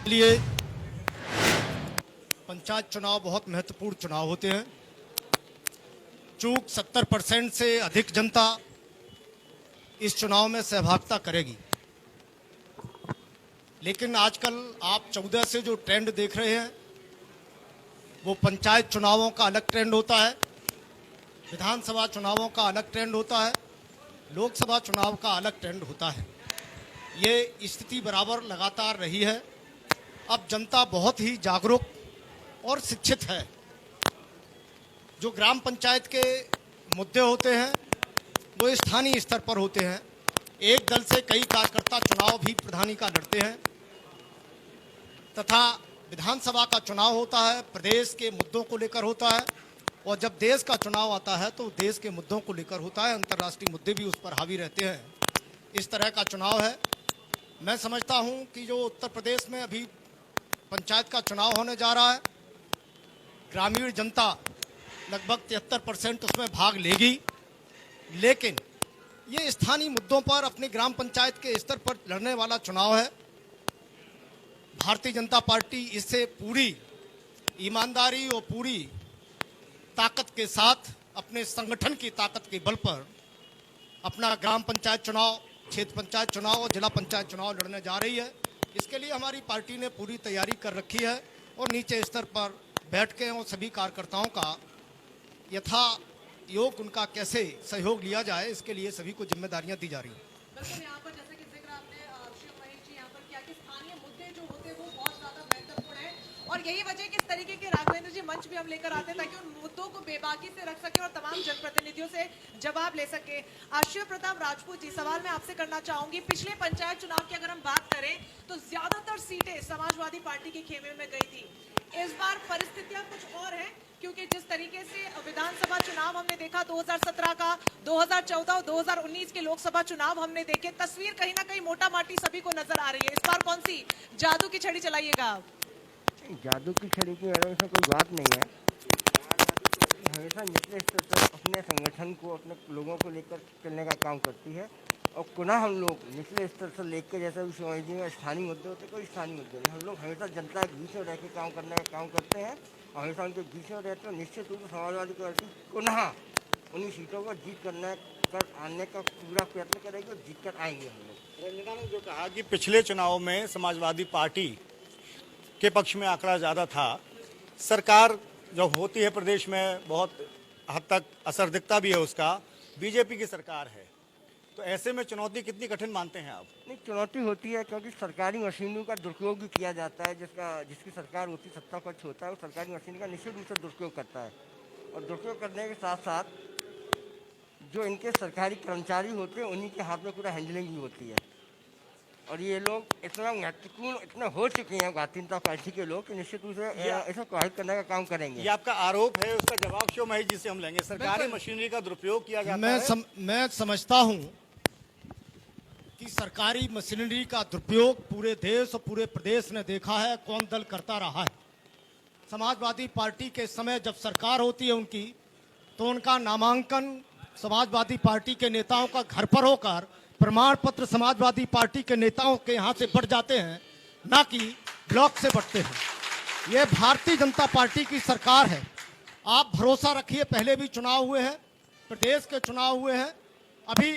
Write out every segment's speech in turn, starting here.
लिए पंचायत चुनाव बहुत महत्वपूर्ण चुनाव होते हैं। चूक 70% से अधिक जनता इस चुनाव में सहभागिता करेगी, लेकिन आजकल आप 14 से जो ट्रेंड देख रहे हैं वो पंचायत चुनावों का अलग ट्रेंड होता है, विधानसभा चुनावों का अलग ट्रेंड होता है, लोकसभा चुनाव का अलग ट्रेंड होता है। ये स्थिति बराबर लगातार रही है। अब जनता बहुत ही जागरूक और शिक्षित है। जो ग्राम पंचायत के मुद्दे होते हैं वो स्थानीय स्तर पर होते हैं। एक दल से कई कार्यकर्ता चुनाव भी प्रधानी का लड़ते हैं तथा विधानसभा का चुनाव होता है, प्रदेश के मुद्दों को लेकर होता है, और जब देश का चुनाव आता है तो देश के मुद्दों को लेकर होता है। अंतर्राष्ट्रीय मुद्दे भी उस पर हावी रहते हैं। इस तरह का चुनाव है। मैं समझता हूं कि जो उत्तर प्रदेश में अभी पंचायत का चुनाव होने जा रहा है, ग्रामीण जनता लगभग 73% उसमें भाग लेगी, लेकिन ये स्थानीय मुद्दों पर अपने ग्राम पंचायत के स्तर पर लड़ने वाला चुनाव है। भारतीय जनता पार्टी इससे पूरी ईमानदारी और पूरी ताकत के साथ अपने संगठन की ताकत के बल पर अपना ग्राम पंचायत चुनाव, क्षेत्र पंचायत चुनाव और जिला पंचायत चुनाव लड़ने जा रही है। इसके लिए हमारी पार्टी ने पूरी तैयारी कर रखी है और नीचे स्तर पर बैठ के और सभी कार्यकर्ताओं का यथा योग उनका कैसे सहयोग लिया जाए, इसके लिए सभी को जिम्मेदारियां दी जा रही हैं। बिल्कुल, यहाँ पर जैसे कि जिक्र आपने शिव महेश जी यहाँ पर किया कि स्थानीय मुद्दे जो होते हैं वो बहुत ज्यादा महत्वपूर्ण है, और यही वजह कि इस तरीके के राघवेंद्र जी मंच भी हम लेकर आते हैं ताकि उन मुद्दों को बेबाकी से रख सके और तमाम जनप्रतिनिधियों से जवाब ले सके। शिव प्रताप राजपूत जी, सवाल मैं आपसे करना चाहूंगी, पिछले पंचायत चुनाव की अगर हम बात करें तो ज्यादातर सीटें समाजवादी पार्टी के खेमे में गई थी। इस बार परिस्थितियां कुछ और हैं, क्योंकि जिस तरीके से विधानसभा चुनाव हमने देखा 2017 का, 2014 और 2019 के लोकसभा चुनाव हमने देखे, तस्वीर कहीं ना कहीं मोटा माटी सभी को नजर आ रही है। इस बार कौन सी जादू की छड़ी चलाइएगा आप? जादू की छड़ी की मैडम से कोई बात नहीं है। हमेशा निचले स्तर पर अपने संगठन को, अपने लोगों को लेकर चलने का काम करती है, और पुनः हम लोग निचले स्तर से लेकर, जैसे भी समाज में स्थानीय मुद्दे होते, कोई स्थानीय मुद्दे नहीं, हम लोग हमेशा जनता के बीच में रह के काम करने का काम करते हैं, और हमेशा उनके बीच में रहते हैं। निश्चित रूप से समाजवादी पार्टी पुनः उन्हीं सीटों को जीत करने कर आने का पूरा प्रयत्न करेगी और जीत कर आएंगे हम लोग। रंजना ने जो कहा कि पिछले चुनाव में समाजवादी पार्टी के पक्ष में आंकड़ा ज़्यादा था, सरकार जो होती है प्रदेश में बहुत हद तक असर दिखता भी है उसका, बीजेपी की सरकार है, तो ऐसे में चुनौती कितनी कठिन मानते हैं आप? नहीं, चुनौती होती है क्योंकि सरकारी मशीनों का दुरुपयोग भी किया जाता है। जिसकी सरकार होती, सत्ता पक्ष होता है, वो सरकारी मशीन का निश्चित रूप से दुरुपयोग करता है, और दुरुपयोग करने के साथ साथ जो इनके सरकारी कर्मचारी होते हैं उन्हीं के हाथ में पूरा हैंडलिंग भी होती है। और ये लोग इतना महत्वपूर्ण इतना हो चुके हैं भारतीय जनता पार्टी के लोग कि निश्चित रूप से इसे प्रभावित करने का काम करेंगे। ये आपका आरोप है, उसका जवाब शिव महेश जी से हम लेंगे। सरकारी मशीनरी का दुरुपयोग किया जाता है। मैं समझता हूं कि सरकारी मशीनरी का दुरुपयोग पूरे देश और पूरे प्रदेश ने देखा है, कौन दल करता रहा है। समाजवादी पार्टी के समय जब सरकार होती है उनकी, तो उनका नामांकन समाजवादी पार्टी के नेताओं का घर पर होकर प्रमाण पत्र समाजवादी पार्टी के नेताओं के यहाँ से बढ़ जाते हैं, ना कि ब्लॉक से बढ़ते हैं। ये भारतीय जनता पार्टी की सरकार है। आप भरोसा रखिए, पहले भी चुनाव हुए हैं, प्रदेश के चुनाव हुए हैं, अभी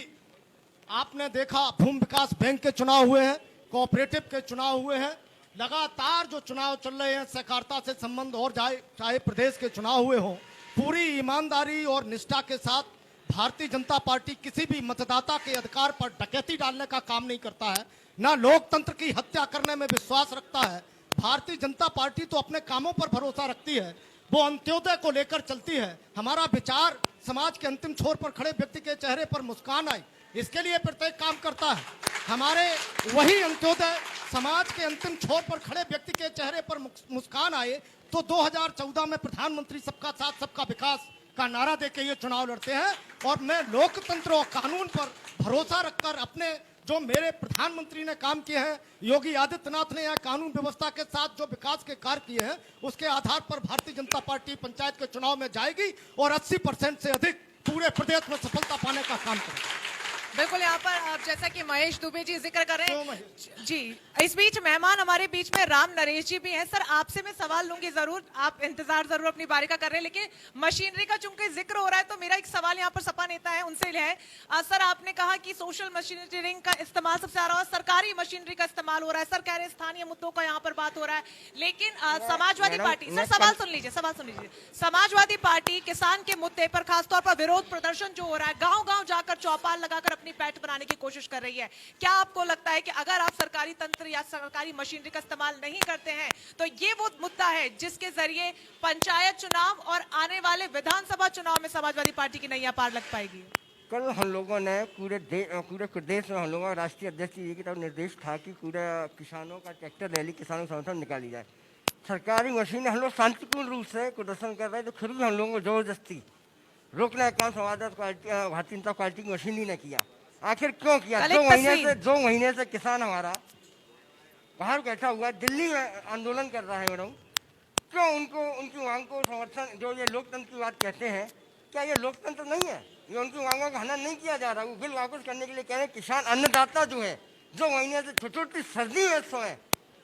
आपने देखा भूमि विकास बैंक के चुनाव हुए हैं, कोऑपरेटिव के चुनाव हुए हैं, लगातार जो चुनाव चल रहे हैं सहकारिता से संबंध और चाहे प्रदेश के चुनाव हुए हों, पूरी ईमानदारी और निष्ठा के साथ भारतीय जनता पार्टी किसी भी मतदाता के अधिकार पर डकैती डालने का काम नहीं करता है, ना लोकतंत्र की हत्या करने में विश्वास रखता है। भारतीय जनता पार्टी तो अपने कामों पर भरोसा रखती है, वो अंत्योदय को लेकर चलती है। हमारा विचार समाज के अंतिम छोर पर खड़े व्यक्ति के चेहरे पर मुस्कान आए, इसके लिए प्रत्येक काम करता है। हमारे वही अंत्योदय समाज के अंतिम छोर पर खड़े व्यक्ति के चेहरे पर मुस्कान आए तो 2014 में प्रधानमंत्री सबका साथ सबका विकास का नारा देके ये चुनाव लड़ते हैं। और मैं लोकतंत्र और कानून पर भरोसा रखकर अपने जो मेरे प्रधानमंत्री ने काम किए हैं, योगी आदित्यनाथ ने यहाँ कानून व्यवस्था के साथ जो विकास के कार्य किए हैं, उसके आधार पर भारतीय जनता पार्टी पंचायत के चुनाव में जाएगी और 80% से अधिक पूरे प्रदेश में सफलता पाने का काम करेगी। बिल्कुल, यहाँ पर आप जैसा कि महेश दुबे जी जिक्र कर रहे क्यों हैं जी, इस बीच मेहमान हमारे बीच में राम नरेश जी भी हैं। सर, आपसे मैं सवाल लूंगी जरूर, आप इंतजार जरूर अपनी बारी का कर रहे हैं, लेकिन मशीनरी का चूंकि जिक्र हो रहा है तो मेरा एक सवाल यहाँ पर सपा नेता है उनसे है। सर, आपने कहा कि सोशल मशीनरिंग का इस्तेमाल सबसे आ रहा है, सरकारी मशीनरी का इस्तेमाल हो रहा है। सर कह रहे हैं स्थानीय मुद्दों का यहाँ पर बात हो रहा है, लेकिन समाजवादी पार्टी, सर सवाल सुन लीजिए, समाजवादी पार्टी किसान के मुद्दे पर खासतौर पर विरोध प्रदर्शन जो हो रहा है, गांव गांव जाकर चौपाल लगाकर अपनी पैठ बनाने की कोशिश कर रही है। क्या आपको लगता है कि अगर आप सरकारी तंत्र या सरकारी मशीनरी का इस्तेमाल नहीं करते हैं तो ये वो मुद्दा है जिसके जरिए पंचायत चुनाव और आने वाले विधानसभा चुनाव में समाजवादी पार्टी की नैया पार लग पाएगी? कल हम लोगों ने पूरे प्रदेश में हम लोगों का राष्ट्रीय अध्यक्ष जी की तरफ निर्देश था कि पूरे किसानों का ट्रैक्टर रैली किसानों समर्थन निकाली जाए। सरकारी मशीनें हम लोग शांतिपूर्ण रूप से प्रदर्शन कर रहे थे, फिर भी हम लोगों को जबरदस्ती रोकने का काम समाजवादी पार्टी भारतीय जनता पार्टी की मशीन ही ने किया। आखिर क्यों किया? 2 महीने से किसान हमारा बाहर बैठा हुआ है, दिल्ली में आंदोलन कर रहा है मैडम। क्यों उनको उनकी मांग को समर्थन, जो ये लोकतंत्र की बात कहते हैं, क्या ये लोकतंत्र नहीं है? ये उनकी मांगों का हनन नहीं किया जा रहा। वो बिल वापस करने के लिए कह रहे हैं। किसान अन्नदाता जो है 2 महीने से छोटी सर्दी में इस समय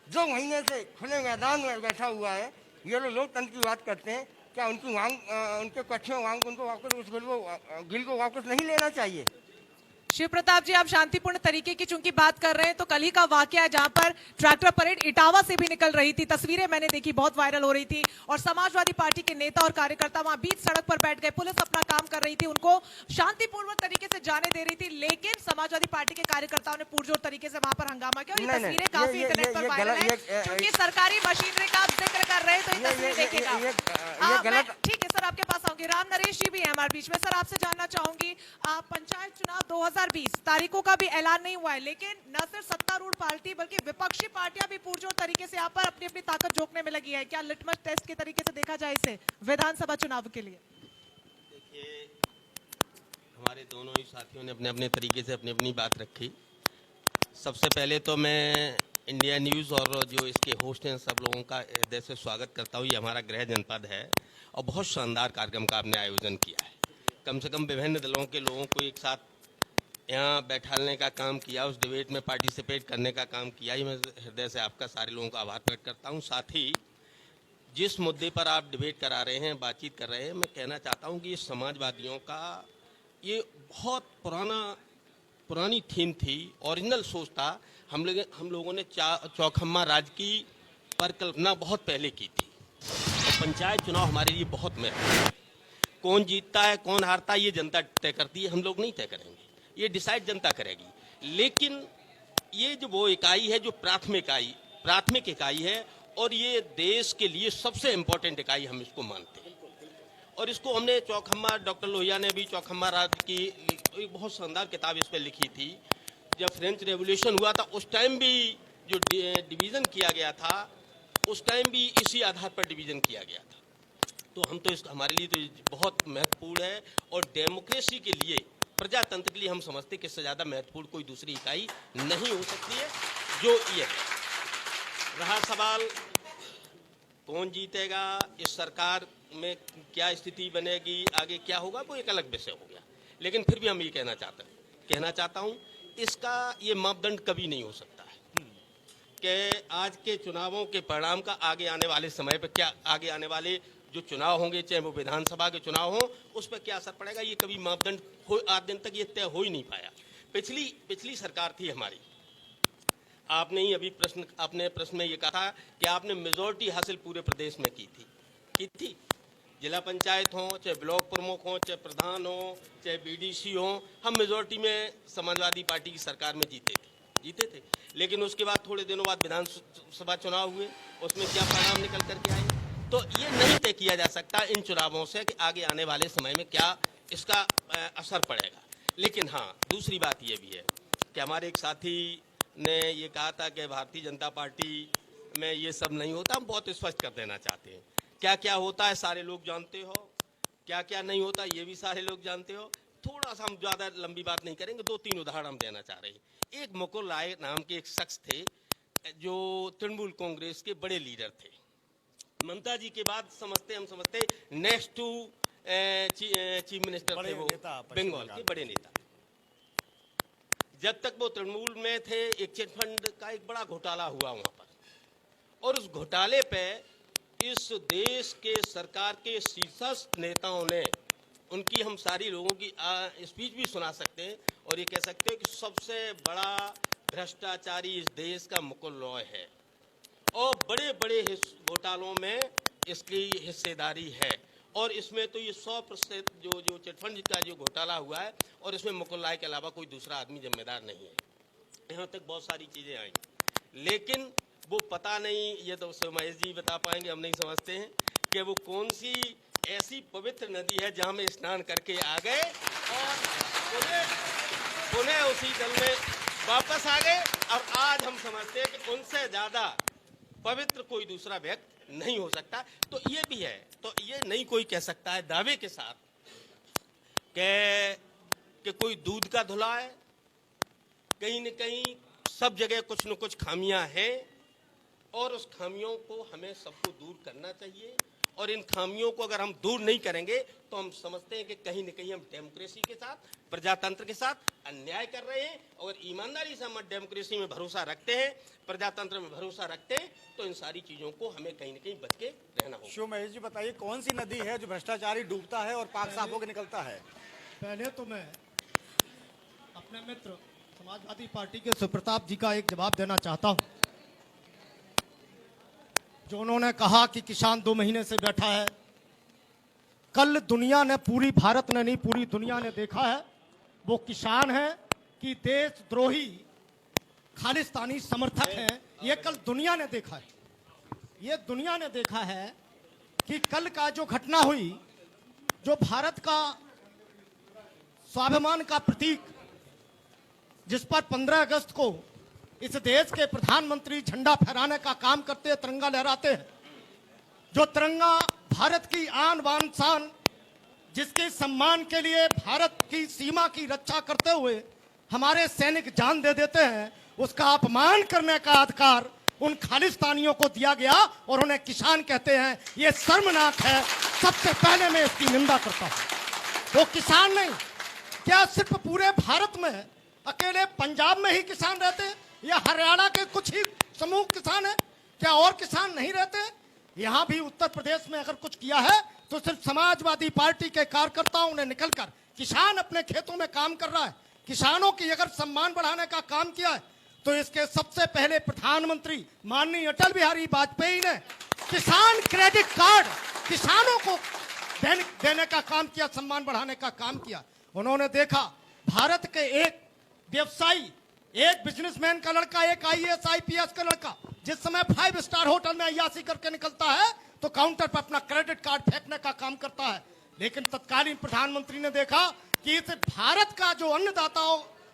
2 महीने से खुले मैदान में बैठा हुआ है, ये लोग लोकतंत्र की बात करते हैं। क्या उनकी मांग, उनके पक्ष में मांग, उनको वापस उस बिल को वापस नहीं लेना चाहिए? शिव प्रताप जी, आप शांतिपूर्ण तरीके की चूंकि बात कर रहे हैं, तो कल ही का वाकया है जहां पर ट्रैक्टर परेड इटावा से भी निकल रही थी, तस्वीरें मैंने देखी, बहुत वायरल हो रही थी, और समाजवादी पार्टी के नेता और कार्यकर्ता वहां बीच सड़क पर बैठ गए, पुलिस अपना काम कर रही थी, उनको शांतिपूर्वक तरीके से जाने दे रही थी, लेकिन समाजवादी पार्टी के कार्यकर्ताओं ने पुरजोर तरीके से वहां पर हंगामा किया। और ये तस्वीरें काफी इंटरनेट पर वायरल है, क्योंकि सरकारी मशीनरी का आप जिक्र कर रहे हैं तो ये तस्वीर देखिएगा। ठीक है सर, आपके पास आऊंगी। राम नरेश जी भी है हमारे बीच में। सर, आपसे जानना चाहूंगी, पंचायत चुनाव 2020 तारीखों का भी ऐलान नहीं हुआ है, लेकिन न सिर्फ सत्तारूढ़ पार्टी बल्कि विपक्षी पार्टियां भी पुरजोर तरीके से यहाँ पर अपनी अपनी ताकत झोंकने में लगी है। क्या लिटमस टेस्ट के तरीके से देखा जाए इसे विधानसभा चुनाव के लिए? देखिए, हमारे दोनों ही साथियों ने अपने अपने तरीके से अपनी अपनी बात रखी। सबसे पहले तो मैं इंडिया न्यूज़ और जो इसके होस्ट हैं सब लोगों का हृदय से स्वागत करता हूँ। ये हमारा गृह जनपद है और बहुत शानदार कार्यक्रम का आपने आयोजन किया है। कम से कम विभिन्न दलों के लोगों को एक साथ यहाँ बैठाने का काम किया, उस डिबेट में पार्टिसिपेट करने का काम किया। ये मैं हृदय से आपका सारे लोगों का आभार प्रकट करता हूँ। साथ ही जिस मुद्दे पर आप डिबेट करा रहे हैं, बातचीत कर रहे हैं, मैं कहना चाहता हूँ कि ये समाजवादियों का ये बहुत पुरानी थीम थी, ओरिजिनल सोच था। हम लोगों ने चौखम्मा राज की परिकल्पना बहुत पहले की थी। और पंचायत चुनाव हमारे लिए बहुत महत्वपूर्ण है। कौन जीतता है कौन हारता है ये जनता तय करती है, हम लोग नहीं तय करेंगे, ये डिसाइड जनता करेगी। लेकिन ये जो वो इकाई है जो प्राथमिक इकाई है, और ये देश के लिए सबसे इम्पोर्टेंट इकाई हम इसको मानते हैं। और इसको हमने चौखम्मा, डॉक्टर लोहिया ने भी चौखम्मा राज की एक बहुत शानदार किताब इस पर लिखी थी। जब फ्रेंच रेवोल्यूशन हुआ था उस टाइम भी जो डिवीज़न किया गया था, उस टाइम भी इसी आधार पर डिवीज़न किया गया था। तो हम तो हमारे लिए तो बहुत महत्वपूर्ण है, और डेमोक्रेसी के लिए, प्रजातंत्र के लिए हम समझते कि इससे ज़्यादा महत्वपूर्ण कोई दूसरी इकाई नहीं हो सकती है जो ये है। रहा सवाल कौन जीतेगा, इस सरकार में क्या स्थिति बनेगी, आगे क्या होगा, वो एक अलग विषय हो गया। लेकिन फिर भी हम ये कहना चाहता हूँ, इसका ये मापदंड कभी नहीं हो सकता है कि आज के चुनावों के परिणाम का आगे आने वाले समय पर क्या, आगे आने वाले जो चुनाव होंगे, चाहे वो विधानसभा के चुनाव हों, उस पर क्या असर पड़ेगा, ये कभी मापदंड आज दिन तक ये तय हो ही नहीं पाया। पिछली सरकार थी हमारी, आपने ही अभी अपने प्रश्न में ये कहा था कि आपने मेजोरिटी हासिल पूरे प्रदेश में की थी। जिला पंचायत हो, चाहे ब्लॉक प्रमुख हो, चाहे प्रधान हो, चाहे बीडीसी हो, हम मेजोरिटी में समाजवादी पार्टी की सरकार में जीते थे। लेकिन उसके बाद थोड़े दिनों बाद विधानसभा चुनाव हुए, उसमें क्या परिणाम निकल करके आए, तो ये नहीं तय किया जा सकता इन चुनावों से कि आगे आने वाले समय में क्या इसका असर पड़ेगा। लेकिन हाँ, दूसरी बात ये भी है कि हमारे एक साथी ने ये कहा था कि भारतीय जनता पार्टी में ये सब नहीं होता। हम बहुत स्पष्ट कर देना चाहते हैं, क्या क्या होता है सारे लोग जानते हो, क्या क्या नहीं होता ये भी सारे लोग जानते हो। थोड़ा सा हम ज़्यादा लंबी बात नहीं करेंगे, 2-3 उदाहरण हम देना चाह रहे हैं। एक मुकुल राय नाम के एक शख्स थे जो तृणमूल कांग्रेस के बड़े लीडर थे। ममता जी के बाद हम समझते नेक्स्ट टू चीफ मिनिस्टर थे वो, बंगाल के बड़े नेता। जब तक वो तृणमूल में थे एक चिट फंड का एक बड़ा घोटाला हुआ वहां पर, और उस घोटाले पे इस देश के सरकार के शीर्षस्थ नेताओं ने, उनकी हम सारी लोगों की स्पीच भी सुना सकते हैं और ये कह सकते हैं कि सबसे बड़ा भ्रष्टाचारी इस देश का मुकुल रॉय है और बड़े बड़े घोटालों में इसकी हिस्सेदारी है। और इसमें तो ये 100% जो चिटफंड का जो घोटाला हुआ है, और इसमें मुकुल रॉय के अलावा कोई दूसरा आदमी जिम्मेदार नहीं है। यहाँ तक बहुत सारी चीज़ें आई, लेकिन वो पता नहीं, ये तो महेश जी बता पाएंगे, हम नहीं समझते हैं कि वो कौन सी ऐसी पवित्र नदी है जहाँ में स्नान करके आ गए और पुनः उसी जल में वापस आ गए। और आज हम समझते हैं कि उनसे ज़्यादा पवित्र कोई दूसरा व्यक्ति नहीं हो सकता। तो ये भी है, तो ये नहीं कोई कह सकता है दावे के साथ कि कोई दूध का धुला है। कहीं न कहीं सब जगह कुछ न कुछ खामियां हैं और उस खामियों को हमें सबको दूर करना चाहिए। और इन खामियों को अगर हम दूर नहीं करेंगे तो हम समझते हैं कि कहीं न कहीं हम डेमोक्रेसी के साथ, प्रजातंत्र के साथ अन्याय कर रहे हैं। और ईमानदारी से हम डेमोक्रेसी में भरोसा रखते हैं, प्रजातंत्र में भरोसा रखते हैं, तो इन सारी चीजों को हमें कहीं न कहीं बच के रहना होगा। शिव महेश जी बताइए, कौन सी नदी है जो भ्रष्टाचारी डूबता है और पाक साफ होकर निकलता है? पहले तो मैं अपने मित्र समाजवादी पार्टी के सुप्रताप जी का एक जवाब देना चाहता हूं, जो उन्होंने कहा कि किसान 2 महीने से बैठा है। कल दुनिया ने, पूरी भारत ने नहीं, पूरी दुनिया ने देखा है वो किसान है कि देशद्रोही खालिस्तानी समर्थक हैं। ये कल दुनिया ने देखा है। ये दुनिया ने देखा है कि कल का जो घटना हुई, जो भारत का स्वाभिमान का प्रतीक, जिस पर 15 अगस्त को इस देश के प्रधानमंत्री झंडा फहराने का काम करते हैं, तिरंगा लहराते हैं, जो तिरंगा भारत की आन बान शान, जिसके सम्मान के लिए भारत की सीमा की रक्षा करते हुए हमारे सैनिक जान दे देते हैं, उसका अपमान करने का अधिकार उन खालिस्तानियों को दिया गया और उन्हें किसान कहते हैं। ये शर्मनाक है। सबसे पहले मैं इसकी निंदा करता हूं। वो किसान नहीं, क्या सिर्फ पूरे भारत में अकेले पंजाब में ही किसान रहते हैं या हरियाणा के कुछ ही समूह किसान है? क्या और किसान नहीं रहते? यहाँ भी उत्तर प्रदेश में अगर कुछ किया है तो सिर्फ समाजवादी पार्टी के कार्यकर्ताओं ने निकलकर, किसान अपने खेतों में काम कर रहा है, किसानों की अगर सम्मान बढ़ाने का काम किया है, तो इसके सबसे पहले प्रधानमंत्री माननीय अटल बिहारी वाजपेयी ने किसान क्रेडिट कार्ड किसानों को देने का काम किया, सम्मान बढ़ाने का काम किया। उन्होंने देखा भारत के एक व्यवसायी, एक बिजनेसमैन का लड़का, एक IAS IPS का लड़का जिस समय 5 स्टार होटल में अय्याशी करके निकलता है तो काउंटर पर अपना क्रेडिट कार्ड फेंकने का काम करता है। लेकिन तत्कालीन प्रधानमंत्री ने देखा कि इस भारत का जो अन्नदाता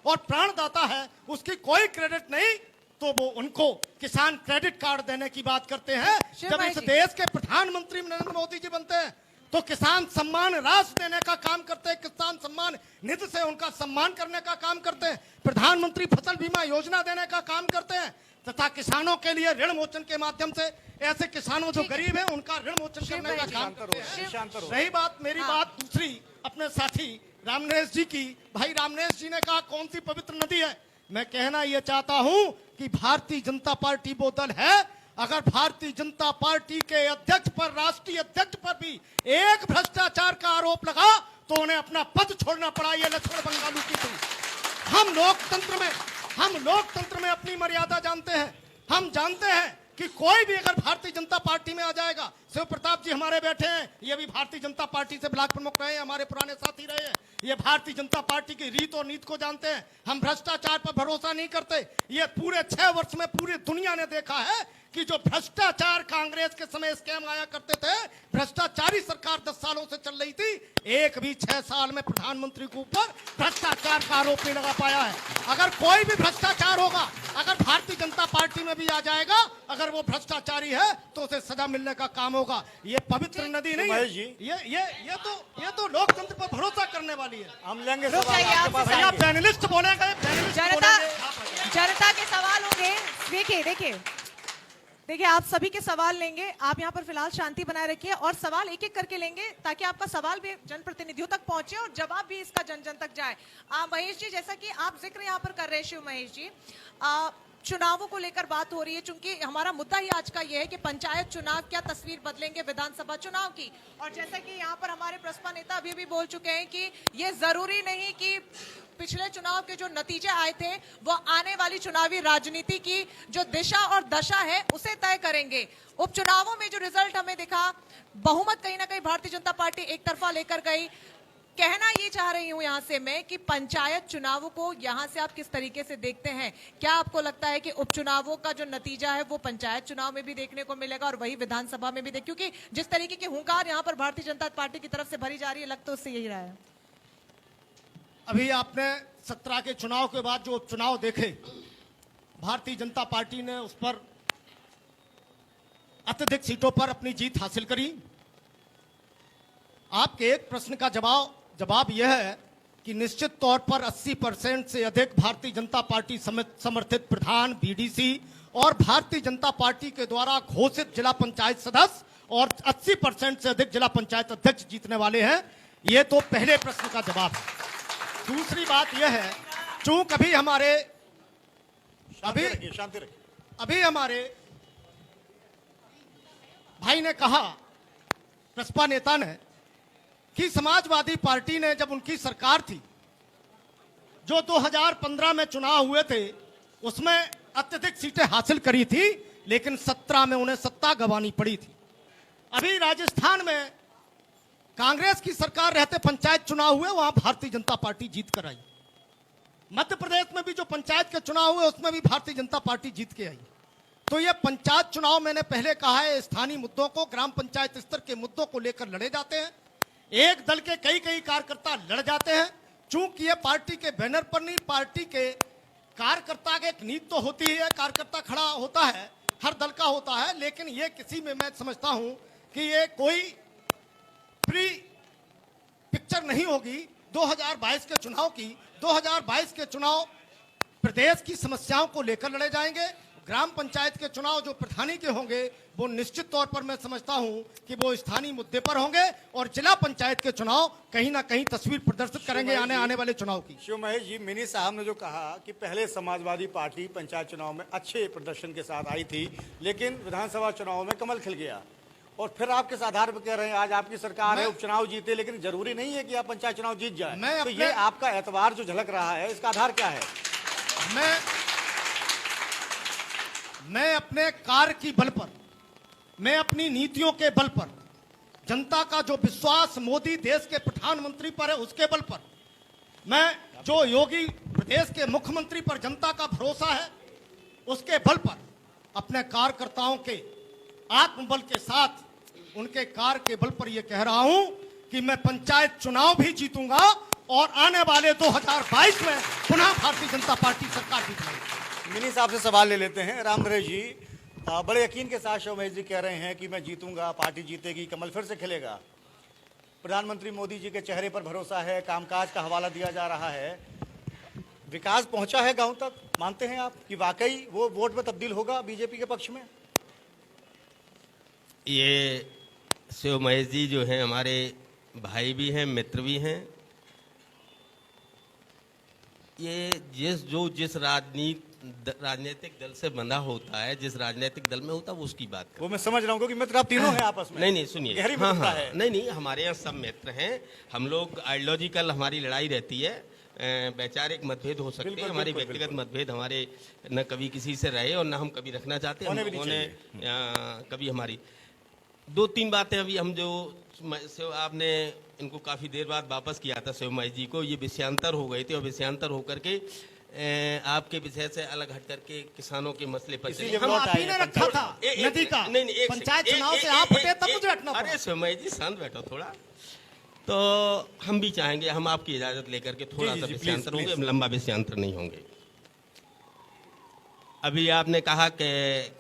और प्राणदाता है उसकी कोई क्रेडिट नहीं, तो वो उनको किसान क्रेडिट कार्ड देने की बात करते हैं। जब इस देश के प्रधानमंत्री नरेंद्र मोदी जी बनते हैं तो किसान सम्मान राशि देने का काम करते हैं, किसान सम्मान निधि से उनका सम्मान करने का काम करते हैं, प्रधानमंत्री फसल बीमा योजना देने का काम करते हैं, तथा किसानों के लिए ऋण मोचन के माध्यम से ऐसे किसानों जो गरीब हैं उनका ऋण मोचन करने का काम करते हैं। रही बात मेरी बात दूसरी अपने साथी रामनेश जी की, भाई रामनेश जी ने कहा कौन सी पवित्र नदी है। मैं कहना यह चाहता हूं कि भारतीय जनता पार्टी वो दल है, अगर भारतीय जनता पार्टी के अध्यक्ष पर, राष्ट्रीय अध्यक्ष पर भी एक भ्रष्टाचार का आरोप लगा तो उन्हें अपना पद छोड़ना पड़ा। ये लक्ष्मण बंगालू की थी। हम लोकतंत्र में अपनी मर्यादा जानते हैं। हम जानते हैं कि कोई भी अगर भारतीय जनता पार्टी में आ जाएगा, शिव प्रताप जी हमारे बैठे हैं, ये भी भारतीय जनता पार्टी से ब्लॉक प्रमुख रहे हैं, हमारे पुराने साथी रहे हैं, ये भारतीय जनता पार्टी की रीत और नीति को जानते हैं। हम भ्रष्टाचार पर भरोसा नहीं करते। ये पूरे 6 वर्ष में पूरी दुनिया ने देखा है कि जो भ्रष्टाचार कांग्रेस के समय स्कैम आया करते थे, भ्रष्टाचारी सरकार 10 सालों से चल रही थी, एक भी 6 साल में प्रधानमंत्री के ऊपर भ्रष्टाचार का आरोप नहीं लगा पाया है। अगर कोई भी भ्रष्टाचार होगा, अगर भारतीय जनता पार्टी में भी आ जाएगा, अगर वो भ्रष्टाचारी है तो उसे सजा मिलने का काम होगा। ये पवित्र नदी नहीं है, ये तो लोकतंत्र पर भरोसा करने वाली है। हम लेंगे भैया, पैनलिस्ट बोलेंगे, जनता के सवाल होंगे। देखिए देखिए, आप सभी के सवाल लेंगे, आप यहाँ पर फिलहाल शांति बनाए रखिए और सवाल एक एक करके लेंगे ताकि आपका सवाल भी जनप्रतिनिधियों तक पहुंचे और जवाब भी इसका जन जन तक जाए। महेश जी, जैसा कि आप जिक्र यहाँ पर कर रहे हैं शिव महेश जी, चुनावों को लेकर बात हो रही है, चूंकि हमारा मुद्दा ही आज का यह है कि पंचायत चुनाव क्या तस्वीर बदलेंगे विधानसभा चुनाव की। और जैसा कि यहाँ पर हमारे प्रसपा नेता अभी भी बोल चुके हैं कि ये जरूरी नहीं कि पिछले चुनाव के जो नतीजे आए थे वो आने वाली चुनावी राजनीति की जो दिशा और दशा है उसे तय करेंगे। उपचुनावों में जो रिजल्ट हमें दिखा, बहुमत कहीं ना कहीं भारतीय जनता पार्टी एक तरफा लेकर गई। कहना ये चाह रही हूं यहां से मैं कि पंचायत चुनावों को यहां से आप किस तरीके से देखते हैं? क्या आपको लगता है कि उपचुनावों का जो नतीजा है वो पंचायत चुनाव में भी देखने को मिलेगा और वही विधानसभा में भी क्योंकि जिस तरीके की हुंकार यहां पर भारतीय जनता पार्टी की तरफ से भरी जा रही है, लग तो उससे यही रहा है। अभी आपने 17 के चुनाव के बाद जो उपचुनाव देखे, भारतीय जनता पार्टी ने उस पर अत्यधिक सीटों पर अपनी जीत हासिल करी। आपके एक प्रश्न का जवाब यह है कि निश्चित तौर पर 80% से अधिक भारतीय जनता पार्टी समर्थित प्रधान, बीडीसी और भारतीय जनता पार्टी के द्वारा घोषित जिला पंचायत सदस्य और 80% से अधिक जिला पंचायत अध्यक्ष जीतने वाले हैं। यह तो पहले प्रश्न का जवाब है। दूसरी बात यह है, चूंकि अभी हमारे भाई ने कहा, प्रसपा नेता ने, कि समाजवादी पार्टी ने जब उनकी सरकार थी, जो 2015 में चुनाव हुए थे, उसमें अत्यधिक सीटें हासिल करी थी, लेकिन 17 में उन्हें सत्ता गंवानी पड़ी थी। अभी राजस्थान में कांग्रेस की सरकार रहते पंचायत चुनाव हुए, वहां भारतीय जनता पार्टी जीत कर आई। मध्य प्रदेश में भी जो पंचायत के चुनाव हुए उसमें भी भारतीय जनता पार्टी जीत के आई। तो ये पंचायत चुनाव, मैंने पहले कहा है, स्थानीय मुद्दों को, ग्राम पंचायत स्तर के मुद्दों को लेकर लड़े जाते हैं। एक दल के कई कार्यकर्ता लड़ जाते हैं। चूंकि ये पार्टी के बैनर पर नहीं, पार्टी के कार्यकर्ता की एक नीति तो होती है, कार्यकर्ता खड़ा होता है, हर दल का होता है, लेकिन ये किसी में मैं समझता हूं कि ये कोई प्री पिक्चर नहीं होगी 2022 के चुनाव की। 2022 के चुनाव प्रदेश की समस्याओं को लेकर लड़े जाएंगे। ग्राम पंचायत के चुनाव जो प्रधानी के होंगे वो निश्चित तौर पर मैं समझता हूं कि वो स्थानीय मुद्दे पर होंगे, और जिला पंचायत के चुनाव कहीं ना कहीं तस्वीर प्रदर्शित करेंगे आने वाले चुनाव की। शिव महेश जी, मिनी साहब ने जो कहा कि पहले समाजवादी पार्टी पंचायत चुनाव में अच्छे प्रदर्शन के साथ आई थी, लेकिन विधानसभा चुनाव में कमल खिल गया, और फिर आप किस आधार पर कह रहे हैं आज आपकी सरकार है, उपचुनाव जीते, लेकिन जरूरी नहीं है कि आप पंचायत चुनाव जीत जाए। तो ये आपका एतबार जो झलक रहा है, इसका आधार क्या है? मैं अपने कार्य की बल पर, मैं अपनी नीतियों के बल पर, जनता का जो विश्वास मोदी देश के प्रधानमंत्री पर है उसके बल पर, मैं जो योगी प्रदेश के मुख्यमंत्री पर जनता का भरोसा है उसके बल पर, अपने कार्यकर्ताओं के आत्मबल के साथ, उनके कार्य के बल पर यह कह रहा हूं कि मैं पंचायत चुनाव भी जीतूंगा और आने वाले 2022 में पुनः भारतीय जनता पार्टी सरकार जीतेगी। मिनी साहब से सवाल ले लेते हैं। राम नरेश जी, बड़े यकीन के साथ शिव महेश जी कह रहे हैं कि मैं जीतूंगा, पार्टी जीतेगी, कमल फिर से खिलेगा। प्रधानमंत्री मोदी जी के चेहरे पर भरोसा है, कामकाज का हवाला दिया जा रहा है, विकास पहुंचा है गांव तक। मानते हैं आप कि वाकई वो वोट में तब्दील होगा बीजेपी के पक्ष में? ये शिव महेश जी जो हैं हमारे भाई भी हैं, मित्र भी हैं। ये जिस राजनीतिक दल से बंधा होता है, जिस राजनीतिक दल में होता है, वो उसकी बात कर। वो मैं समझ रहा हूँ, क्योंकि मित्र आप तीनों हैं आपस में। नहीं सुनिए, गहरी मित्रता है। नहीं, हमारे यहाँ सब मित्र हैं। हम लोग आइडियोलॉजिकल हमारी लड़ाई रहती है, वैचारिक मतभेद हो सकते हैं, हमारे व्यक्तिगत मतभेद हमारे न कभी किसी से रहे और न हम कभी रखना चाहते हैं। उन्होंने कभी हमारी 2-3 बातें अभी हम जो आपने इनको काफ़ी देर बाद वापस किया था शिव महेश जी को, ये विषयांतर हो गए थे, और विषयांतर होकर के आपके विषय से अलग हट करके किसानों के मसले पर हम आप ही ने रखा था नदी का। नहीं, पंचायत चुनाव से आप हटे तब मुझे हटना पड़ा। अरे शिव महेश जी शांत बैठो थोड़ा। तो हम भी चाहेंगे, हम आपकी इजाजत लेकर के थोड़ा सा विषयांतर होंगे, लंबा विषयांतर नहीं होंगे। अभी आपने कहा कि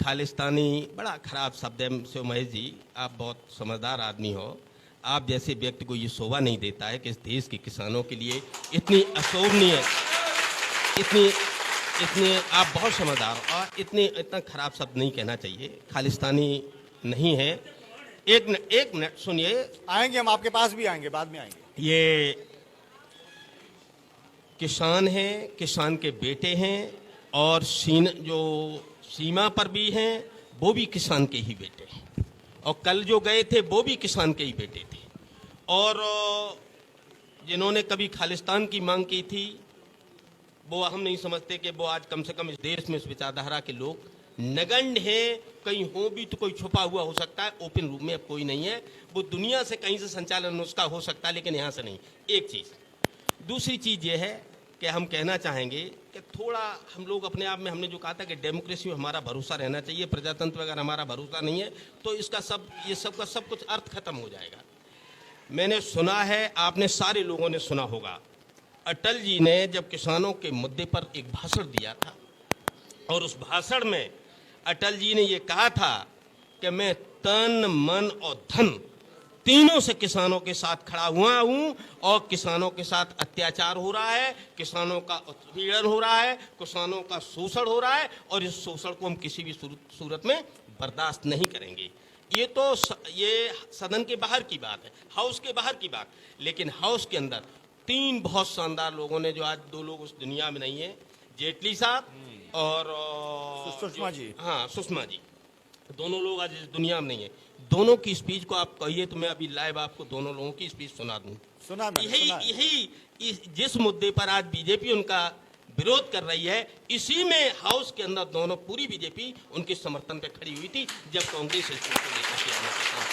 खालिस्तानी बड़ा खराब शब्द है। शिव महेश जी, आप बहुत समझदार आदमी हो, आप जैसे व्यक्ति को ये शोभा नहीं देता है कि इस देश के किसानों के लिए इतनी अशोभनीय, इतनी इतने आप बहुत समझदार हो और इतना खराब शब्द नहीं कहना चाहिए। खालिस्तानी नहीं है। एक मिनट सुनिए। आएंगे, हम आपके पास भी आएंगे, बाद में आएंगे। ये किसान हैं, किसान के बेटे हैं, और जो सीमा पर भी हैं वो भी किसान के ही बेटे हैं, और कल जो गए थे वो भी किसान के ही बेटे थे। और जिन्होंने कभी खालिस्तान की मांग की थी वो हम नहीं समझते कि वो आज कम से कम इस देश में इस विचारधारा के लोग नगण्य हैं। कहीं हो भी तो कोई छुपा हुआ हो सकता है, ओपन रूप में अब कोई नहीं है। वो दुनिया से कहीं से संचालन उसका हो सकता है, लेकिन यहाँ से नहीं। एक चीज़। दूसरी चीज़ ये है कि हम कहना चाहेंगे कि थोड़ा हम लोग अपने आप में, हमने जो कहा था कि डेमोक्रेसी में हमारा भरोसा रहना चाहिए, प्रजातंत्र में अगर हमारा भरोसा नहीं है तो इसका ये सब का सब कुछ अर्थ खत्म हो जाएगा। मैंने सुना है, आपने सारे लोगों ने सुना होगा, अटल जी ने जब किसानों के मुद्दे पर एक भाषण दिया था, और उस भाषण में अटल जी ने ये कहा था कि मैं तन मन और धन तीनों से किसानों के साथ खड़ा हुआ हूं, और किसानों के साथ अत्याचार हो रहा है, किसानों का उत्पीड़न हो रहा है, किसानों का शोषण हो रहा है, और इस शोषण को हम किसी भी सूरत में बर्दाश्त नहीं करेंगे। ये सदन के बाहर की बात है, हाउस के बाहर की बात। लेकिन हाउस के अंदर तीन बहुत शानदार लोगों ने, जो आज दो लोग उस दुनिया में नहीं है, जेटली साहब और सुषमा जी। हाँ, सुषमा जी, दोनों लोग आज इस दुनिया में नहीं है। दोनों की स्पीच को आप कहिए तो मैं अभी लाइव आपको दोनों लोगों की स्पीच सुना दूं। यही जिस मुद्दे पर आज बीजेपी उनका विरोध कर रही है, इसी में हाउस के अंदर दोनों पूरी बीजेपी उनके समर्थन पे खड़ी हुई थी, जब कांग्रेस इस चीज को लेकर के आने का काम।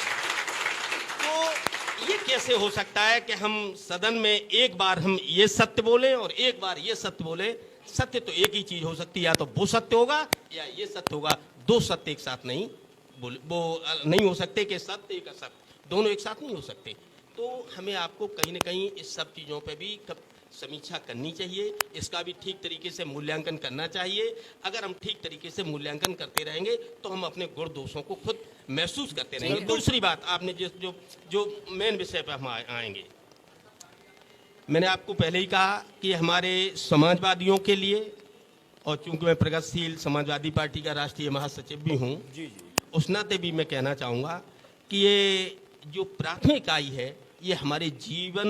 तो ये कैसे हो सकता है कि हम सदन में एक बार हम ये सत्य बोले और एक बार ये सत्य बोले? सत्य तो एक ही चीज हो सकती है, या तो वो सत्य होगा या ये सत्य होगा। दो सत्य एक साथ नहीं वो नहीं हो सकते कि सत्य एक असत्य, दोनों एक साथ नहीं हो सकते। तो हमें आपको कहीं ना कहीं इस सब चीज़ों पे भी समीक्षा करनी चाहिए, इसका भी ठीक तरीके से मूल्यांकन करना चाहिए। अगर हम ठीक तरीके से मूल्यांकन करते रहेंगे तो हम अपने गुण दोषों को खुद महसूस करते रहेंगे। दूसरी बात, आपने जो मेन विषय पर हम आएंगे, मैंने आपको पहले ही कहा कि हमारे समाजवादियों के लिए, और चूंकि मैं प्रगतिशील समाजवादी पार्टी का राष्ट्रीय महासचिव भी हूँ, उस नाते भी मैं कहना चाहूँगा कि ये जो प्राथमिक इकाई है, ये हमारे जीवन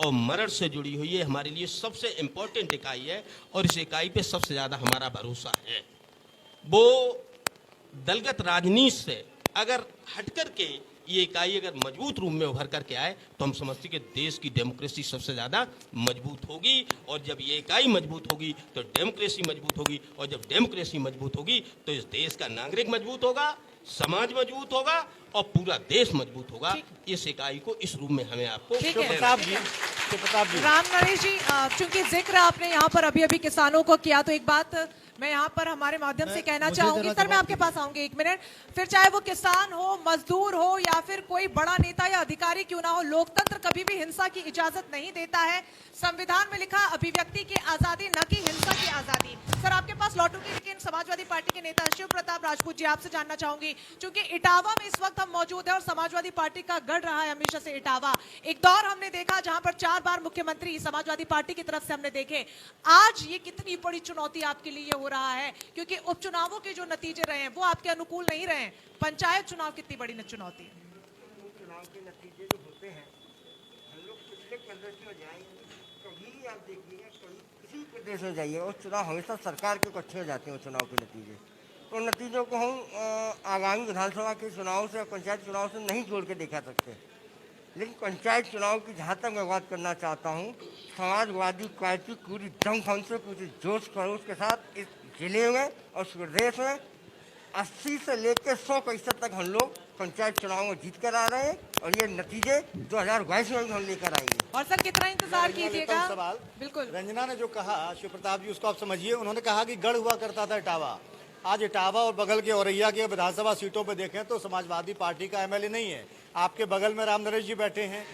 और मरण से जुड़ी हुई है, हमारे लिए सबसे इम्पोर्टेंट इकाई है, और इस इकाई पे सबसे ज़्यादा हमारा भरोसा है। वो दलगत राजनीति से अगर हट कर के ये इकाई अगर मजबूत रूप में उभर करके आए तो हम समझते कि देश की डेमोक्रेसी सबसे ज़्यादा मजबूत होगी, और जब ये इकाई मजबूत होगी तो डेमोक्रेसी मजबूत होगी, और जब डेमोक्रेसी मजबूत होगी तो इस देश का नागरिक मजबूत होगा, समाज मजबूत होगा, और पूरा देश मजबूत होगा। इस इकाई को इस रूप में हमें आपको प्रताप जी राम नरेश जी, चूंकि जिक्र आपने यहाँ पर अभी अभी किसानों को किया, तो एक बात मैं यहाँ पर हमारे माध्यम से कहना चाहूंगी। सर, मैं आपके पास आऊंगी, एक मिनट। फिर चाहे वो किसान हो, मजदूर हो, या फिर कोई बड़ा नेता या अधिकारी क्यों ना हो, लोकतंत्र कभी भी हिंसा की इजाजत नहीं देता है। संविधान में लिखा अभिव्यक्ति की आजादी, न कि हिंसा की आजादी। सर, आपके पास लौटूंगी, लेकिन समाजवादी पार्टी के नेता शिव प्रताप राजपूत जी, आपसे जानना चाहूंगी, क्योंकि इटावा में इस वक्त हम मौजूद है और समाजवादी पार्टी का गढ़ रहा है हमेशा से इटावा। एक दौर हमने देखा जहां पर 4 बार मुख्यमंत्री समाजवादी पार्टी की तरफ से हमने देखे। आज ये कितनी बड़ी चुनौती आपके लिए हो रहा है, क्योंकि उपचुनावों के जो नतीजे रहे हैं वो आपके अनुकूल नहीं रहे। पंचायत चुनाव कितनी बड़ी चुनौती है? चुनाव के नतीजे जो होते हैं, हम लोग पिछले प्रदेश में जाएंगे, कभी आप देखिएगा, कभी किसी प्रदेश में जाइए, और चुनाव हमेशा सरकार के अच्छे हो जाते हैं चुनाव के नतीजे। तो नतीजों को हम आगामी विधानसभा के चुनाव से, पंचायत चुनाव से नहीं जोड़ के देखा सकते। लेकिन पंचायत चुनाव की जहाँ तक मैं बात करना चाहता हूँ, समाजवादी पार्टी पूरी दमखम से, पूरी जोश खरोश के साथ इस जिले में और इस प्रदेश में 80 से लेकर 100% तक हम लोग पंचायत चुनाव में जीत कर आ रहे हैं, और ये नतीजे 2022 में भी हम लेकर आएंगे। और सर, कितना इंतजार कीजिएगा? सवाल बिल्कुल, रंजना ने जो कहा, शिव प्रताप जी, उसको आप समझिए। उन्होंने कहा कि गढ़ हुआ करता था इटावा। आज इटावा और बगल के औरैया के विधानसभा सीटों पर देखें तो समाजवादी पार्टी का एमएलए नहीं है। आपके बगल में राम नरेश जी बैठे हैं,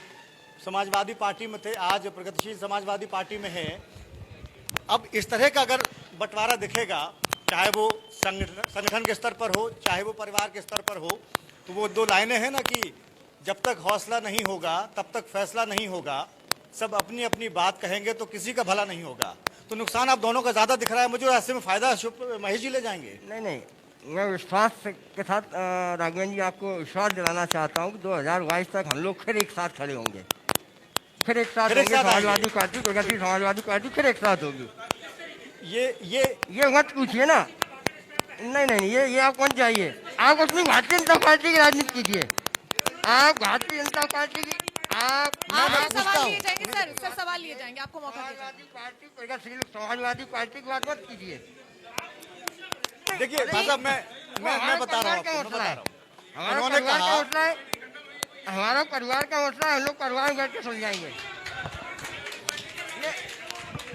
समाजवादी पार्टी में थे, आज प्रगतिशील समाजवादी पार्टी में है। अब इस तरह का अगर बंटवारा दिखेगा, चाहे वो संगठन के स्तर पर हो, चाहे वो परिवार के स्तर पर हो, तो वो 2 लाइनें हैं ना कि जब तक हौसला नहीं होगा तब तक फैसला नहीं होगा। सब अपनी अपनी बात कहेंगे तो किसी का भला नहीं होगा। तो नुकसान आप दोनों का ज्यादा दिख रहा है मुझे, ऐसे में फायदा महेश जी ले जाएंगे। नहीं, मैं विश्वास के साथ राघवेंद्र जी आपको विश्वास दिलाना चाहता हूँ कि 2022 तक हम लोग फिर एक साथ खड़े होंगे, फिर एक साथ होंगे। समाजवादी पार्टी, प्रगति समाजवादी पार्टी फिर एक साथ होगी। ये मत पूछिए ना, नहीं, ये आप कौन चाहिए? आप अपनी भारतीय जनता पार्टी की राजनीति कीजिए। आप भारतीय जनता पार्टी की सवाल लिए जाएंगे सर, सवाल लिए जाएंगे, आपको मौका दिया समाजवादी पार्टी, प्रगतिशील समाजवादी पार्टी की बात मत कीजिए। देखिए भाई साहब, मैं बता रहा हूँ, हमारा परिवार का मसला है, हमारा परिवार का मसला है, हम लोग परिवार में बैठ के सुलझाएंगे।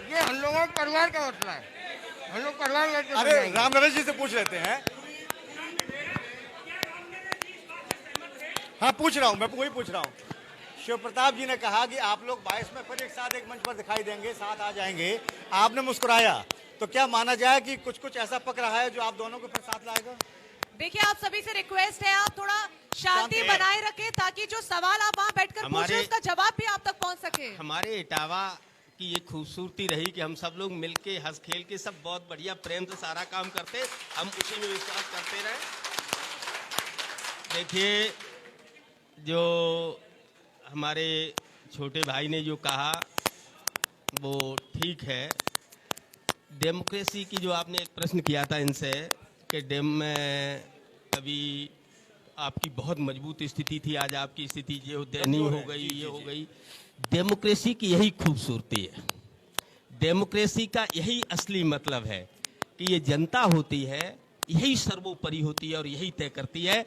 ये हम लोगों का परिवार का मसला है, हम लोग परिवार में बैठ के अरे राम नरेश जी से पूछ लेते हैं। हाँ पूछ रहा हूँ, मैं वही पूछ रहा हूँ। शिव प्रताप जी ने कहा कि आप लोग 22 में फिर एक साथ एक मंच पर दिखाई देंगे, साथ आ जाएंगे। आपने मुस्कुराया, तो क्या माना जाए कि कुछ ऐसा पक रहा है जो आप दोनों को फिर साथ लाएगा? देखिए, आप सभी से रिक्वेस्ट है, आप थोड़ा शांति बनाए रखें ताकि जो सवाल आप वहाँ बैठकर पूछे उसका जवाब भी आप तक पहुँच सके। हमारे इटावा की ये खूबसूरती रही कि हम सब लोग मिलके हंस खेल के सब बहुत बढ़िया प्रेम से सारा काम करते, हम उसी में विश्वास करते रहे। देखिए, जो हमारे छोटे भाई ने जो कहा वो ठीक है। डेमोक्रेसी की जो आपने एक प्रश्न किया था इनसे कि डेम में कभी आपकी बहुत मजबूत स्थिति थी, आज आपकी स्थिति ये दयनीय हो गई, ये हो गई। डेमोक्रेसी की यही खूबसूरती है, डेमोक्रेसी का यही असली मतलब है कि ये जनता होती है, यही सर्वोपरि होती है और यही तय करती है।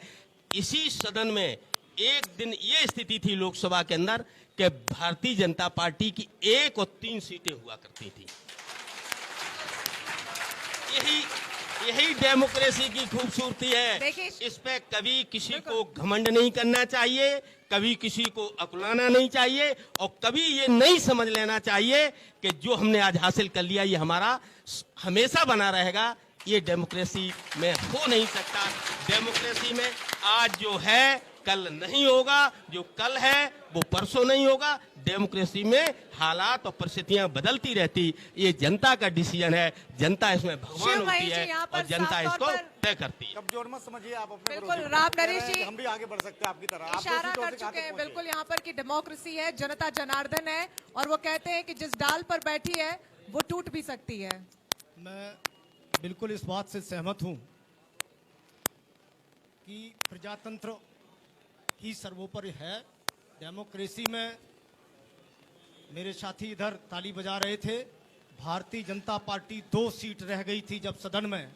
इसी सदन में एक दिन ये स्थिति थी लोकसभा के अंदर कि भारतीय जनता पार्टी की 1 और 3 सीटें हुआ करती थी। यही डेमोक्रेसी की खूबसूरती है। इस पे कभी किसी को घमंड नहीं करना चाहिए, कभी किसी को अकुलाना नहीं चाहिए और कभी ये नहीं समझ लेना चाहिए कि जो हमने आज हासिल कर लिया ये हमारा हमेशा बना रहेगा। ये डेमोक्रेसी में हो नहीं सकता। डेमोक्रेसी में आज जो है कल नहीं होगा, जो कल है वो परसों नहीं होगा। डेमोक्रेसी में हालात और परिस्थितियां बदलती रहती, ये जनता का डिसीजन है, जनता इसमें भगवान होती है और जनता इसको तय करती है। कमजोर मत समझिए आप अपने, बिल्कुल राम नरेश जी, हम भी आगे बढ़ सकते हैं आपकी तरह। इशारा कर चुके हैं बिल्कुल यहाँ पर कि डेमोक्रेसी है, जनता जनार्दन है और वो कहते हैं कि जिस डाल पर बैठी है वो टूट भी सकती है। मैं बिल्कुल इस बात से सहमत हूं कि प्रजातंत्र ही सर्वोपरि है। डेमोक्रेसी में मेरे साथी इधर ताली बजा रहे थे, भारतीय जनता पार्टी 2 सीट रह गई थी जब सदन में,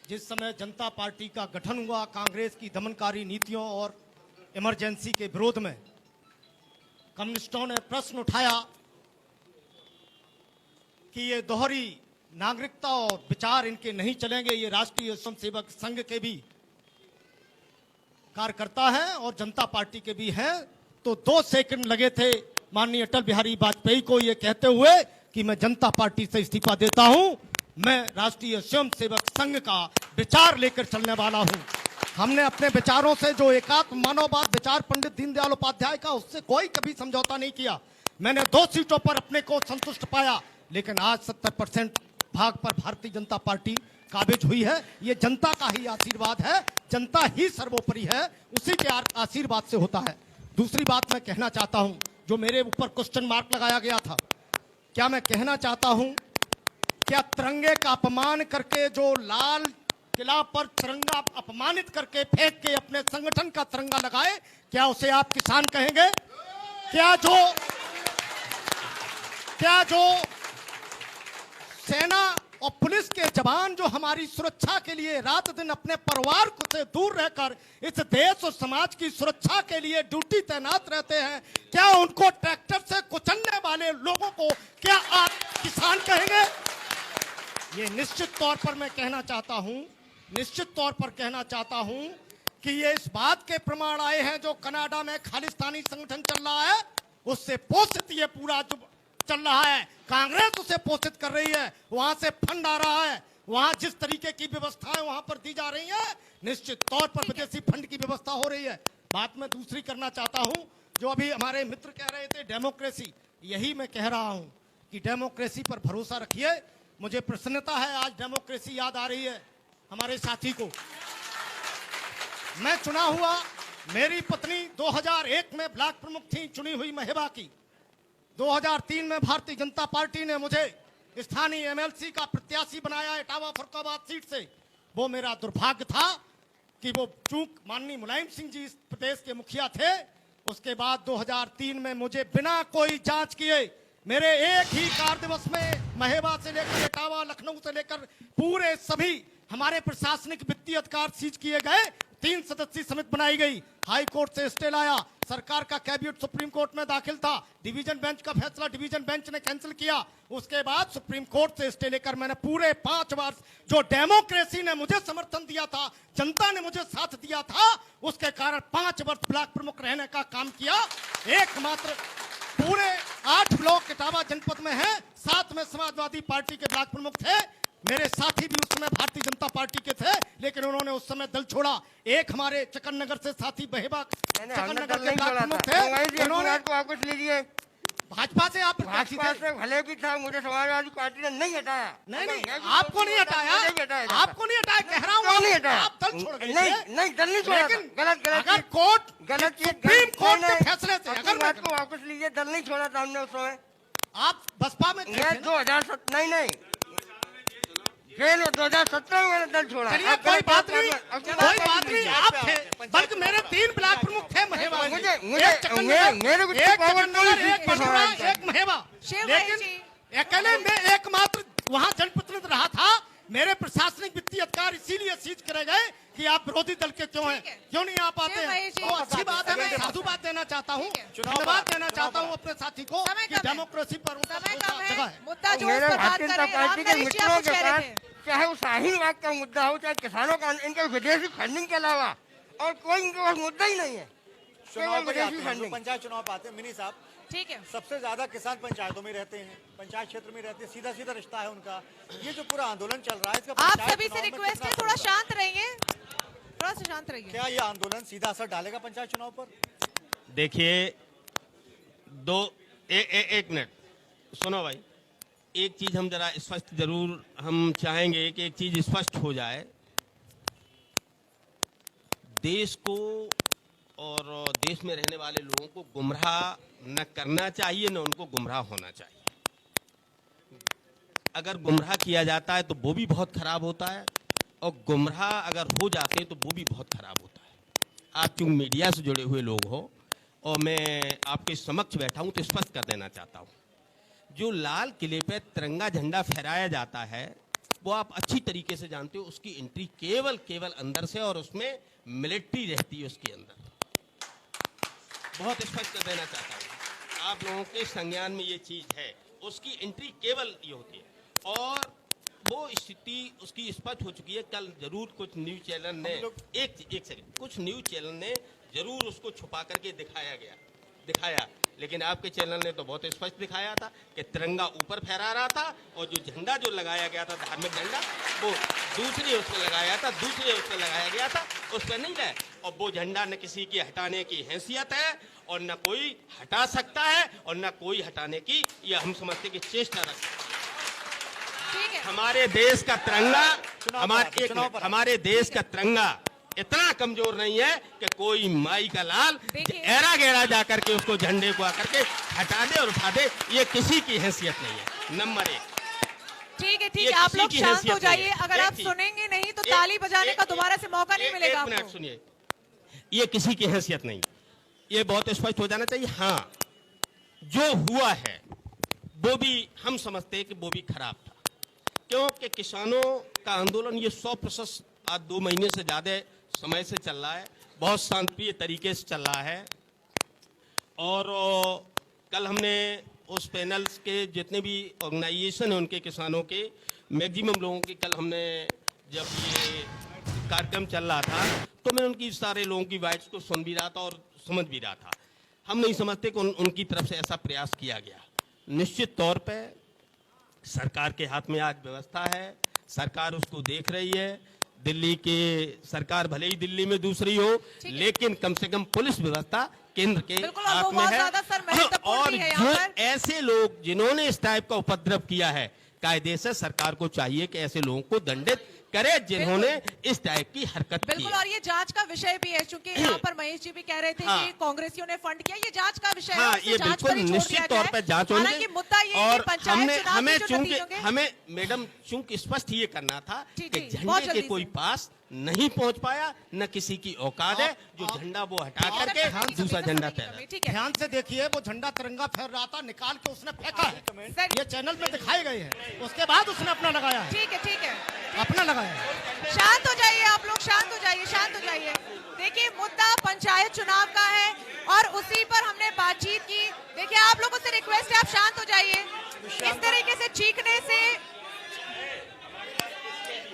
जिस समय जनता पार्टी का गठन हुआ कांग्रेस की दमनकारी नीतियों और इमरजेंसी के विरोध में, कम्युनिस्टों ने प्रश्न उठाया कि ये दोहरी नागरिकता और विचार इनके नहीं चलेंगे। ये राष्ट्रीय स्वयंसेवक संघ के भी कार्यकर्ता हैं और जनता पार्टी के भी हैं। तो 2 सेकंड लगे थे माननीय अटल बिहारी वाजपेयी को ये कहते हुए कि मैं जनता पार्टी से इस्तीफा देता हूं, मैं राष्ट्रीय स्वयंसेवक संघ का विचार लेकर चलने वाला हूं। हमने अपने विचारों से जो एकात्म मानववाद विचार पंडित दीनदयाल उपाध्याय का, उससे कोई कभी समझौता नहीं किया। मैंने 2 सीटों पर अपने को संतुष्ट पाया, लेकिन आज 70% भाग पर भारतीय जनता पार्टी काबिज हुई है। ये जनता का ही आशीर्वाद है, जनता ही सर्वोपरि है, उसी के आशीर्वाद से होता है। दूसरी बात मैं कहना चाहता हूं, जो मेरे ऊपर क्वेश्चन मार्क लगाया गया था, क्या मैं कहना चाहता हूं क्या तिरंगे का अपमान करके, जो लाल किला पर तिरंगा अपमानित करके फेंक के अपने संगठन का तिरंगा लगाए, क्या उसे आप किसान कहेंगे? क्या जो सेना और पुलिस के जवान जो हमारी सुरक्षा के लिए रात दिन अपने परिवार को से दूर रहकर इस देश और समाज की सुरक्षा के लिए ड्यूटी तैनात रहते हैं, क्या उनको ट्रैक्टर से कुचलने वाले लोगों को क्या आप किसान कहेंगे? ये निश्चित तौर पर मैं कहना चाहता हूं, निश्चित तौर पर कहना चाहता हूं कि ये इस बात के प्रमाण आए हैं जो कनाडा में खालिस्तानी संगठन चल रहा है, उससे पोषित ये पूरा जो चल रहा है, कांग्रेस उसे पोषित कर रही है, वहां से फंड आ रहा है, वहां जिस तरीके की व्यवस्थाएं वहां पर दी जा रही है, निश्चित तौर पर विदेशी फंड की व्यवस्था हो रही है। बात मैं दूसरी करना चाहता हूं, जो अभी हमारे मित्र कह रहे थे डेमोक्रेसी, यही मैं कह रहा हूं कि डेमोक्रेसी पर भरोसा रखिए। मुझे प्रसन्नता है, आज डेमोक्रेसी याद आ रही है हमारे साथी को। मैं चुना हुआ, मेरी पत्नी 2001 में ब्लॉक प्रमुख थी चुनी हुई महेबा की। 2003 में भारतीय जनता पार्टी ने मुझे स्थानीय एमएलसी का प्रत्याशी बनाया इटावा फरुखाबाद सीट से। वो मेरा दुर्भाग्य था कि वो चूंक माननीय मुलायम सिंह जी इस प्रदेश के मुखिया थे। उसके बाद 2003 में मुझे बिना कोई जांच किए मेरे एक ही कार्य दिवस में महेबा से लेकर इटावा, लखनऊ से लेकर पूरे सभी हमारे प्रशासनिक वित्तीय अधिकार सीज किए गए। 3 सदस्यीय समिति बनाई गई, हाई कोर्ट से स्टे लाया, सरकार का कैबिनेट सुप्रीम कोर्ट में दाखिल था, डिवीजन बेंच का फैसला डिवीजन बेंच ने कैंसिल किया। उसके बाद सुप्रीम कोर्ट से स्टे लेकर मैंने पूरे 5 वर्ष जो डेमोक्रेसी ने मुझे समर्थन दिया था, जनता ने मुझे साथ दिया था, उसके कारण 5 वर्ष ब्लॉक प्रमुख रहने का काम किया। एकमात्र पूरे 8 ब्लॉक इटावा जनपद में है, 7 में समाजवादी पार्टी के ब्लॉक प्रमुख थे। मेरे साथी भी उस समय भारतीय जनता पार्टी के थे, लेकिन उन्होंने उस समय दल छोड़ा। एक हमारे चकन नगर से साथी बहेबा चकन नगर के ब्लॉक प्रमुख थे, उन्होंने वापस ले लिए। भाजपा से आप प्रत्याशी भाजपा थे। से भले भी था, मुझे समाजवादी पार्टी ने नहीं हटाया। नहीं, आपको नहीं हटाया, आपको नहीं हटाया, कह रहा हूँ नहीं हटाया। आप दल छोड़ गए नहीं थे। नहीं, दल नहीं छोड़ा था। लेकिन गलत अगर कोर्ट गलत चीज, सुप्रीम कोर्ट के नहीं, फैसले से अपनी अगर बात को वापस लीजिए, दल नहीं छोड़ा था हमने उस समय। आप बसपा में थे ये ना? 2007 नहीं जेल में 2017 में मैंने दल छोड़ा। चलिए अब कोई गलत बात नहीं, अब कोई बात बात नहीं, आप थे, बल्कि मेरे 3 ब्लॉक प्रमुख थे महेबा में। एक चकन नगर, मेरे को एक पावर चकन नगर, नहीं एक पटना, थी। एक महेबा। शिव भाई लेकिन जी। अकेले में एकमात्र वहां जनप्रतिनिधि रहा था। मेरे प्रशासनिक वित्तीय अधिकार इसीलिए सीज करे गए कि आप विरोधी दल के क्यों हैं, ठीक है। क्यों नहीं आ पाते शिव भाई हैं। जी। तो अच्छी बात है, मैं साधुवाद देना चाहता हूँ, धन्यवाद देना चाहता हूँ अपने साथी को समय कि कम है। डेमोक्रेसी पर उनका समय भरोसा कम जगह है, है। मुद्दा जो इस मेरे पर बात भारतीय कर जनता रहे हैं, पार्टी के राम नरेश जी, आप मित्रों कुछ के कह रहे साथ, थे। चाहे वो शाहीन बाग का मुद्दा हो, चाहे किसानों का, इनके विदेशी फंडिंग के अलावा और कोई इनके पास मुद्दा ही नहीं है। चुनाव केवल पर जाते विदेशी हैं, जो फंडिंग। पंचायत चुनाव पाते हैं, मिनी साहब ठीक है। सबसे ज्यादा किसान पंचायतों में रहते हैं, पंचायत क्षेत्र में रहते हैं, सीधा सीधा रिश्ता है उनका। ये जो पूरा आंदोलन चल रहा है, इसका आप पंचायत सभी चुनाव से में रिक्वेस्ट कितना है, थोड़ा असर होगा? शांत रहिए, थोड़ा सा शांत रहिए। क्या ये आंदोलन सीधा असर डालेगा पंचायत चुनाव पर? देखिए एक मिनट सुनो भाई, एक चीज हम जरा स्पष्ट जरूर हम चाहेंगे कि एक चीज स्पष्ट हो जाए। देश को और देश में रहने वाले लोगों को गुमराह न करना चाहिए, न उनको गुमराह होना चाहिए। अगर गुमराह किया जाता है तो वो भी बहुत खराब होता है, और गुमराह अगर हो जाते हैं तो वो भी बहुत खराब होता है। आप चूंकि मीडिया से जुड़े हुए लोग हो और मैं आपके समक्ष बैठा हूं तो स्पष्ट कर देना चाहता हूं, जो लाल किले पे तिरंगा झंडा फहराया जाता है वो आप अच्छी तरीके से जानते हो। उसकी एंट्री केवल अंदर से, और उसमें मिलिट्री रहती है उसके अंदर। बहुत स्पष्ट कर देना चाहता हूँ, आप लोगों के संज्ञान में ये चीज है। उसकी एंट्री केवल ये होती है, और वो स्थिति उसकी स्पष्ट हो चुकी है। कल जरूर कुछ न्यूज चैनल ने एक सेकंड, कुछ न्यूज चैनल ने जरूर उसको छुपा करके दिखाया, लेकिन आपके चैनल ने तो बहुत स्पष्ट दिखाया था कि तिरंगा ऊपर फहरा रहा था, और जो झंडा जो लगाया गया था, धार्मिक झंडा, वो दूसरे उस पर लगाया गया था, उस पर नहीं है। और वो झंडा न किसी की हटाने की हैसियत है, और न कोई हटा सकता है, और न कोई हटाने की ये हम समझते कि चेष्टा रखता है। ठीक है। हमारे देश का तिरंगा, चुनाव पर हमारे देश का तिरंगा इतना कमजोर नहीं है कि कोई माई का लाल ऐरा गैरा जाकर के उसको झंडे को आकर के हटा दे और उठा दे। ये किसी की हैसियत नहीं है। नंबर 1। ठीक है, ठीक ये है, आप किसी लोग की शांत हैसियत हो जाइए। नहीं है। अगर एक आप चीज- सुनेंगे नहीं तो ताली बजाने का दोबारा से मौका नहीं मिलेगा एक मिनट आपको। सुनिए, ये किसी की हैसियत नहीं, ये बहुत स्पष्ट हो जाना चाहिए। हाँ, जो हुआ है वो भी हम समझते हैं कि वो भी खराब था, क्योंकि किसानों का आंदोलन ये 100% आज 2 महीने से ज्यादा समय से चल रहा है, बहुत शांतिप्रिय तरीके से चल रहा है। और कल हमने उस पैनल्स के जितने भी ऑर्गेनाइजेशन हैं उनके किसानों के मैक्सिमम लोगों की, कल हमने जब ये कार्यक्रम चल रहा था तो मैं उनकी सारे लोगों की वाइट्स को सुन भी रहा था और समझ भी रहा था। हम नहीं समझते कि उनकी तरफ से ऐसा प्रयास किया गया। निश्चित तौर पे सरकार के हाथ में आज व्यवस्था है, सरकार उसको देख रही है। दिल्ली के सरकार भले ही दिल्ली में दूसरी हो, लेकिन कम से कम पुलिस व्यवस्था केंद्र के बिल्कुल, हाथ वो में बहुत है। ज्यादा सर महत्वपूर्ण और रही है यहाँ पर। ऐसे लोग जिन्होंने इस टाइप का उपद्रव किया है, कायदे से सरकार को चाहिए कि ऐसे लोगों को दंडित करे जिन्होंने इस टाइप की हरकत की बिल्कुल, है। और ये जांच का विषय भी है, क्योंकि यहाँ पर महेश जी भी कह रहे थे हाँ। कि कांग्रेसियों ने फंड किया, ये जांच का विषय हाँ, है, उसे ये जांच बिल्कुल पर ही छोड़ निश्चित दिया तौर जाए। पर जांच होगी। हालांकि मुद्दा ये है और कि पंचायत चुनाव हमें के जो चूंकि नतीजे होंगे- हमें मैडम चूंकि स्पष्ट ये करना था जी, कि जी, बहुत झंडे जल्दी के कोई से। पास नहीं पहुंच पाया, न किसी की औकात है जो झंडा वो हटा करके दूसरा झंडा तैयार। ठीक है, ध्यान से देखिए, वो झंडा तिरंगा फहर रहा था, निकाल के उसने फेंका है। सर- ये चैनल में दिखाए गए हैं, उसके बाद उसने अपना लगाया है, ठीक है, ठीक है। अपना लगाया है। शांत हो जाइए आप लोग, शांत हो जाइए, शांत हो जाइए। देखिए, मुद्दा पंचायत चुनाव का है और उसी पर हमने बातचीत की। देखिए, आप लोगों से रिक्वेस्ट है, आप शांत हो जाइए। इस तरीके से चीखने से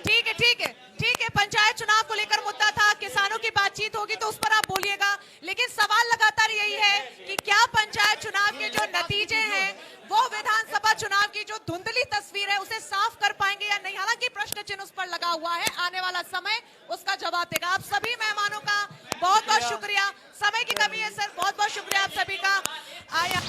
ठीक है, ठीक है, ठीक है। पंचायत चुनाव को लेकर मुद्दा था, किसानों की बातचीत होगी तो उस पर आप बोलिएगा, लेकिन सवाल लगातार यही है कि क्या पंचायत चुनाव के जो नतीजे हैं वो विधानसभा चुनाव की जो धुंधली तस्वीर है उसे साफ कर पाएंगे या नहीं। हालांकि प्रश्न चिन्ह उस पर लगा हुआ है, आने वाला समय उसका जवाब देगा। आप सभी मेहमानों का बहुत बहुत शुक्रिया। समय की कमी है सर, बहुत बहुत शुक्रिया आप सभी का आया।